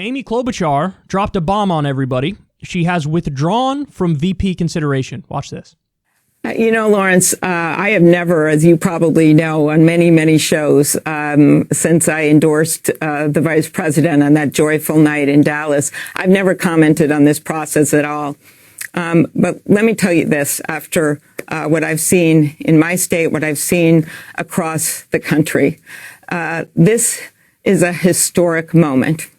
Amy Klobuchar dropped a bomb on everybody. She has withdrawn from VP consideration. Watch this. You know, Lawrence, I have never, as you probably know, on many, many shows, since I endorsed the vice president on that joyful night in Dallas, I've never commented on this process at all. But let me tell you this, after what I've seen in my state, what I've seen across the country, this is a historic moment,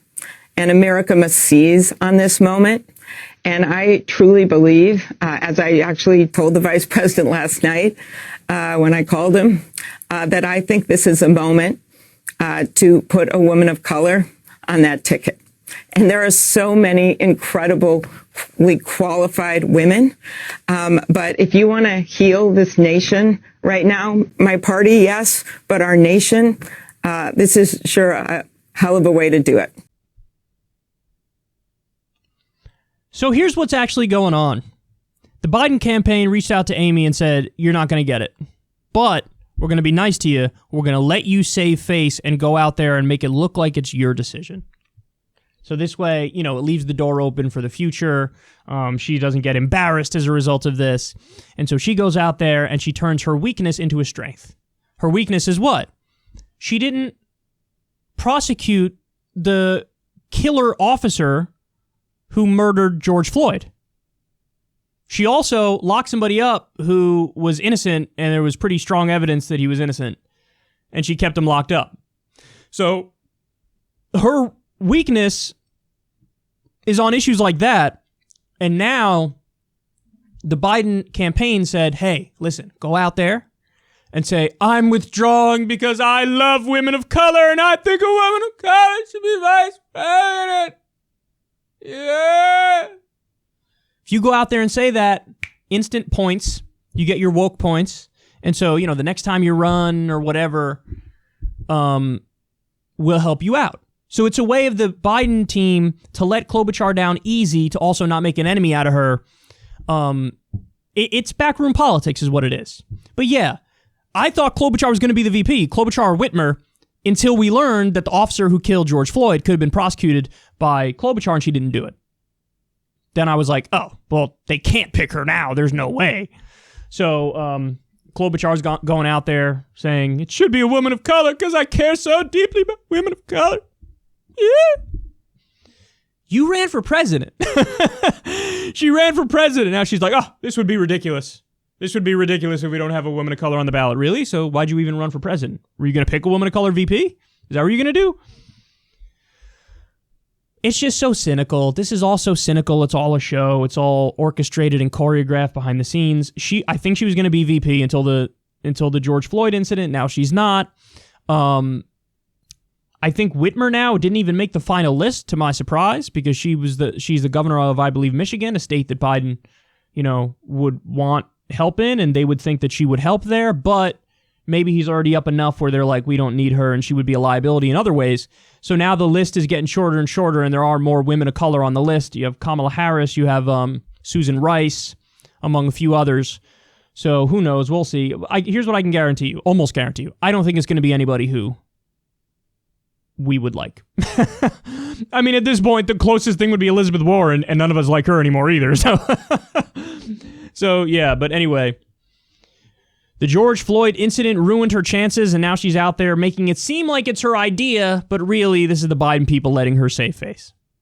and America must seize on this moment. And I truly believe, as I actually told the vice president last night when I called him, that I think this is a moment to put a woman of color on that ticket. And there are so many incredibly qualified women. But if you want to heal this nation right now, my party, yes, but our nation, this is sure a hell of a way to do it. So here's what's actually going on. The Biden campaign reached out to Amy and said, you're not going to get it, but we're going to be nice to you. We're going to let you save face and go out there and make it look like it's your decision. So this way, you know, it leaves the door open for the future. She doesn't get embarrassed as a result of this. And so she goes out there and she turns her weakness into a strength. Her weakness is what? She didn't prosecute the killer officer who murdered George Floyd. She also locked somebody up who was innocent, and there was pretty strong evidence that he was innocent, and she kept him locked up. So her weakness is on issues like that, and now the Biden campaign said, hey, listen, go out there and say, I'm withdrawing because I love women of color, and I think a woman of color should be vice president. Yeah. If you go out there and say that, instant points, you get your woke points. And so, you know, the next time you run or whatever, will help you out. So it's a way of the Biden team to let Klobuchar down easy, to also not make an enemy out of her. It's backroom politics is what it is. But yeah, I thought Klobuchar was going to be the VP, Klobuchar or Whitmer, until we learned that the officer who killed George Floyd could have been prosecuted by Klobuchar, and she didn't do it. Then I was like, oh, well, they can't pick her now. There's no way. So Klobuchar's going out there saying, it should be a woman of color because I care so deeply about women of color. Yeah. You ran for president. She ran for president. Now she's like, oh, this would be ridiculous. This would be ridiculous if we don't have a woman of color on the ballot. Really? So why'd you even run for president? Were you going to pick a woman of color VP? Is that what you're going to do? It's just so cynical. This is all so cynical. It's all a show. It's all orchestrated and choreographed behind the scenes. I think she was going to be VP until the George Floyd incident. Now she's not. I think Whitmer now didn't even make the final list, to my surprise, because she's the governor of, I believe, Michigan, a state that Biden, you know, would want help in, and they would think that she would help there, but maybe he's already up enough where they're like, we don't need her, and she would be a liability in other ways. So now the list is getting shorter and shorter, and there are more women of color on the list. You have Kamala Harris, you have Susan Rice, among a few others. So who knows? We'll see. Here's what I can guarantee you, almost guarantee you. I don't think it's going to be anybody who we would like. I mean, at this point, the closest thing would be Elizabeth Warren, and none of us like her anymore either. So yeah, but anyway, the George Floyd incident ruined her chances, and now she's out there making it seem like it's her idea, but really, this is the Biden people letting her save face.